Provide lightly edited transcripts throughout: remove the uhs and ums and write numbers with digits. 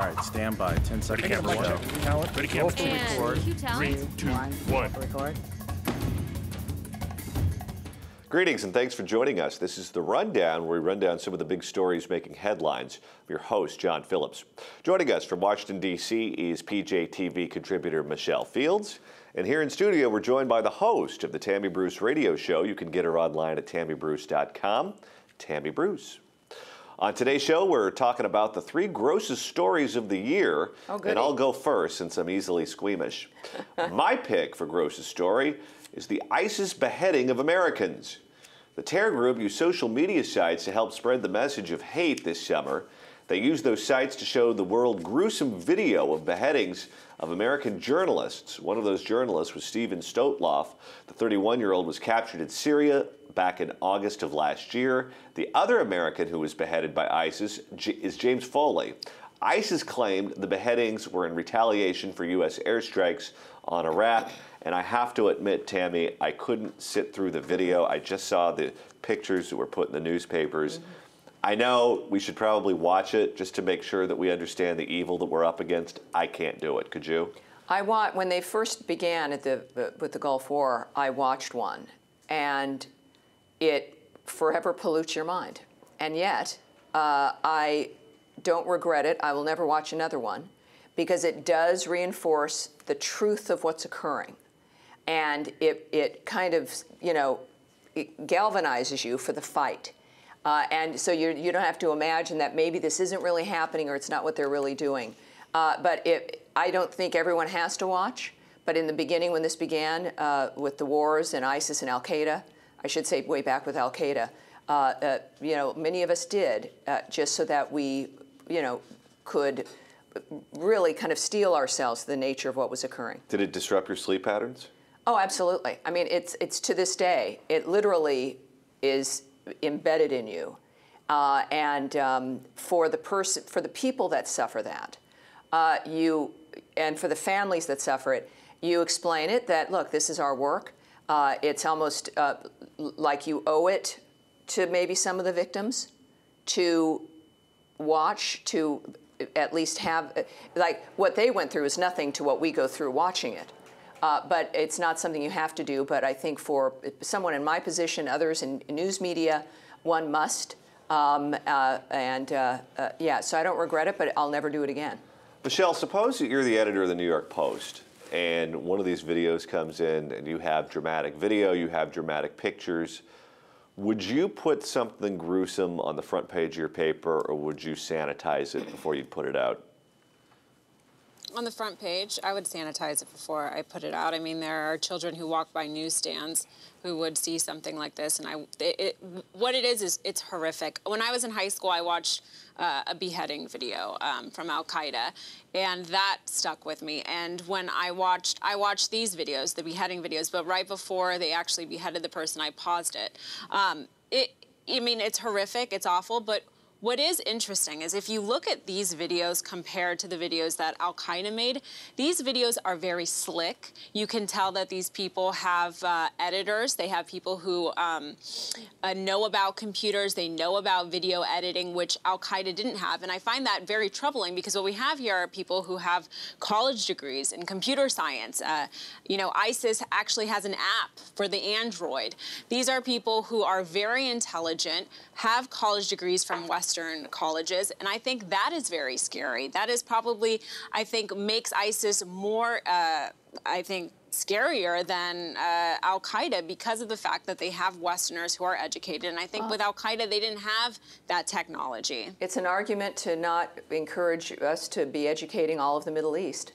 All right, stand by. 10 seconds. Camera one. Count. Ready, camera two. Record. 3, 2, 1. Record. Greetings and thanks for joining us. This is The Rundown, where we run down some of the big stories making headlines. I'm your host, John Phillips. Joining us from Washington, D.C. is PJTV contributor Michelle Fields. And here in studio, we're joined by the host of the Tammy Bruce radio show. You can get her online at tammybruce.com, Tammy Bruce. On today's show, we're talking about the 3 grossest stories of the year. And I'll go first since I'm easily squeamish. My pick for grossest story is the ISIS beheading of Americans. The terror group used social media sites to help spread the message of hate this summer. They used those sites to show the world gruesome video of beheadings of American journalists. One of those journalists was Steven Stotloff. The 31-year-old was captured in Syria back in August of last year. The other American who was beheaded by ISIS is James Foley. ISIS claimed the beheadings were in retaliation for U.S. airstrikes on Iraq. And I have to admit, Tammy, I couldn't sit through the video. I just saw the pictures that were put in the newspapers. I know we should probably watch it just to make sure that we understand the evil that we're up against. I can't do it. Could you? When they first began with the Gulf War, I watched one, and it forever pollutes your mind. And yet, I don't regret it. I will never watch another one, because it does reinforce the truth of what's occurring. And it kind of, it galvanizes you for the fight. And so you don't have to imagine that maybe this isn't really happening or it's not what they're really doing. But I don't think everyone has to watch. But in the beginning, when this began with the wars and ISIS and Al-Qaeda, I should say way back with Al-Qaeda, many of us did just so that we, could really kind of steel ourselves to the nature of what was occurring. Did it disrupt your sleep patterns? Oh, absolutely. I mean, it's to this day, it literally is embedded in you. For the people that suffer that, and for the families that suffer it, you explain it that, look, this is our work. It's almost like you owe it to maybe some of the victims to watch, to at least have, like what they went through is nothing to what we go through watching it. But it's not something you have to do. But I think for someone in my position, others in news media, one must. So I don't regret it, but I'll never do it again. Michelle, suppose that you're the editor of the New York Post, and one of these videos comes in, and you have dramatic video, you have dramatic pictures. Would you put something gruesome on the front page of your paper, or would you sanitize it before you put it out? On the front page, I would sanitize it before I put it out. I mean, there are children who walk by newsstands who would see something like this, and what it is it's horrific. When I was in high school, I watched a beheading video from Al-Qaeda, and that stuck with me. And when I watched these videos, the beheading videos, but right before they actually beheaded the person, I paused it. I mean, it's horrific, it's awful, but what is interesting is if you look at these videos compared to the videos that Al-Qaeda made, these videos are very slick. You can tell that these people have editors. They have people who know about computers. They know about video editing, which Al-Qaeda didn't have. And I find that very troubling because what we have here are people who have college degrees in computer science. ISIS actually has an app for the Android. These are people who are very intelligent, have college degrees from Western colleges, and I think that is very scary. That is probably, I think, makes ISIS more, scarier than Al-Qaeda because of the fact that they have Westerners who are educated. And I think with Al-Qaeda, they didn't have that technology. It's an argument to not encourage us to be educating all of the Middle East,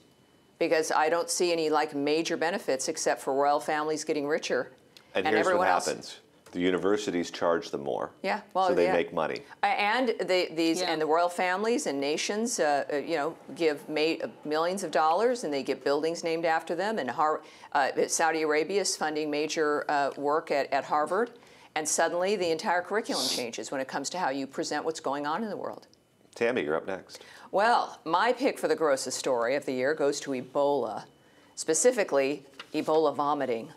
because I don't see any major benefits except for royal families getting richer and here's what happens. The universities charge them more, so they make money. And and the royal families and nations, give millions of dollars, and they get buildings named after them. And Saudi Arabia is funding major work at Harvard, and suddenly the entire curriculum changes when it comes to how you present what's going on in the world. Tammy, you're up next. Well, my pick for the grossest story of the year goes to Ebola, specifically Ebola vomiting.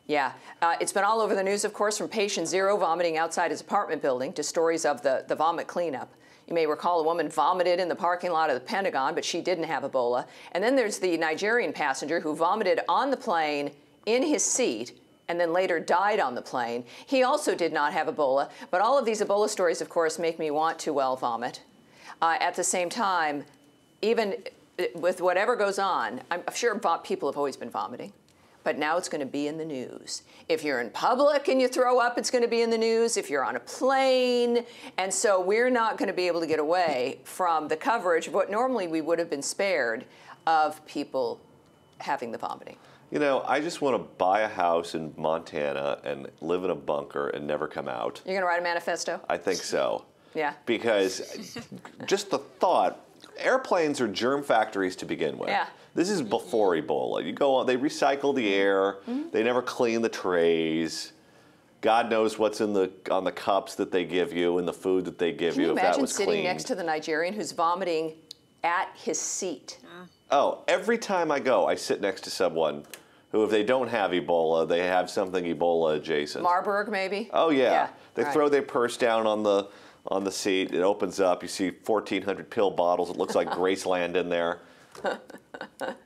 Yeah, it's been all over the news, of course, from patient zero vomiting outside his apartment building to stories of the vomit cleanup. You may recall a woman vomited in the parking lot of the Pentagon, but she didn't have Ebola. And then there's the Nigerian passenger who vomited on the plane in his seat and then later died on the plane. He also did not have Ebola. But all of these Ebola stories, of course, make me want to, well, vomit. At the same time, even with whatever goes on, I'm sure people have always been vomiting. But now it's going to be in the news. If you're in public and you throw up, it's going to be in the news. If you're on a plane. And so we're not going to be able to get away from the coverage of what normally we would have been spared of people having the vomiting. You know, I just want to buy a house in Montana and live in a bunker and never come out. You're going to write a manifesto? I think so. Yeah. Because just the thought, airplanes are germ factories to begin with. Yeah. This is before Ebola. You go on, they recycle the air. They never clean the trays. God knows what's on the cups that they give you and the food that they give you if that was clean. Can you imagine sitting next to the Nigerian who's vomiting at his seat? Oh, every time I go, I sit next to someone who, if they don't have Ebola, they have something Ebola adjacent. Marburg, maybe? Oh, yeah. They right. throw their purse down on the seat. It opens up. You see 1,400 pill bottles. It looks like Graceland in there.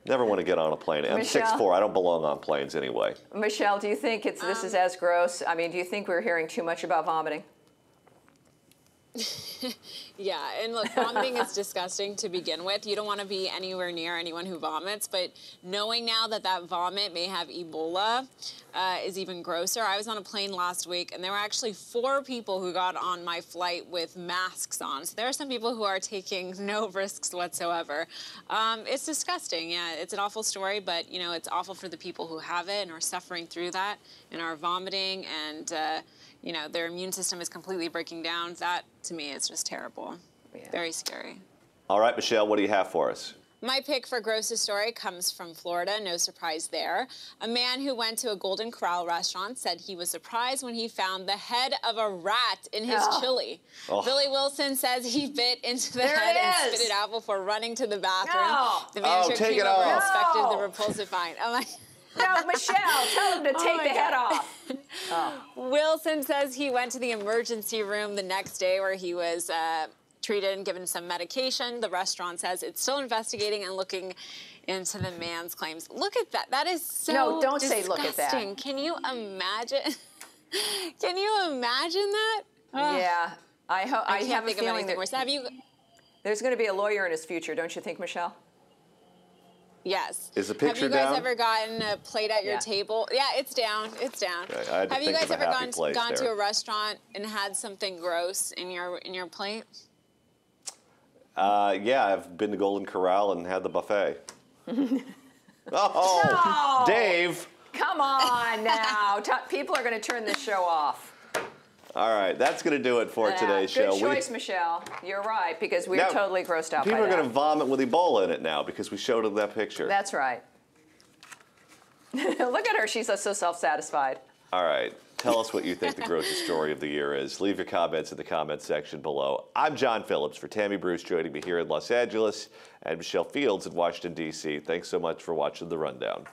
Never want to get on a plane. I'm 6'4". I don't belong on planes anyway. Michelle, do you think this is as gross? I mean, do you think we're hearing too much about vomiting? Yeah, and look, vomiting is disgusting to begin with. You don't want to be anywhere near anyone who vomits, but knowing now that that vomit may have Ebola is even grosser. I was on a plane last week, and there were actually 4 people who got on my flight with masks on. So there are some people who are taking no risks whatsoever. It's disgusting, yeah. It's an awful story, but, you know, it's awful for the people who have it and are suffering through that and are vomiting and, you know, their immune system is completely breaking down. That, to me, is just terrible. Yeah. Very scary. All right, Michelle, what do you have for us? My pick for Grossest story comes from Florida. No surprise there. A man who went to a Golden Corral restaurant said he was surprised when he found the head of a rat in his chili. Billy Wilson says he bit into the head and spit it out before running to the bathroom. The manager came over and inspected the repulsive find. Oh my. No, Michelle, tell him to take the head off. Wilson says he went to the emergency room the next day where he was treated and given some medication. The restaurant says it's still investigating and looking into the man's claims. Look at that. That is so No, don't disgusting. say look at that. Can you imagine? Can you imagine that? Yeah. I have a feeling that worse. Have you? There's going to be a lawyer in his future, don't you think, Michelle? Yes. Is the picture down? Have you guys down? ever gotten a plate at your table? Yeah, it's down. It's down. Okay, I had to have you think guys of a ever happy place gone there. to a restaurant and had something gross in your plate? Yeah, I've been to Golden Corral and had the buffet. Oh, No! Dave. Come on now. People are going to turn this show off. All right, that's going to do it for today's show. Good choice, Michelle. You're right, because we're totally grossed out by that. People are going to vomit with Ebola in it now because we showed them that picture. That's right. Look at her. She's so self-satisfied. All right. Tell us what you think the grossest story of the year is. Leave your comments in the comments section below. I'm John Phillips for Tammy Bruce joining me here in Los Angeles and Michelle Fields in Washington, D.C. Thanks so much for watching The Rundown.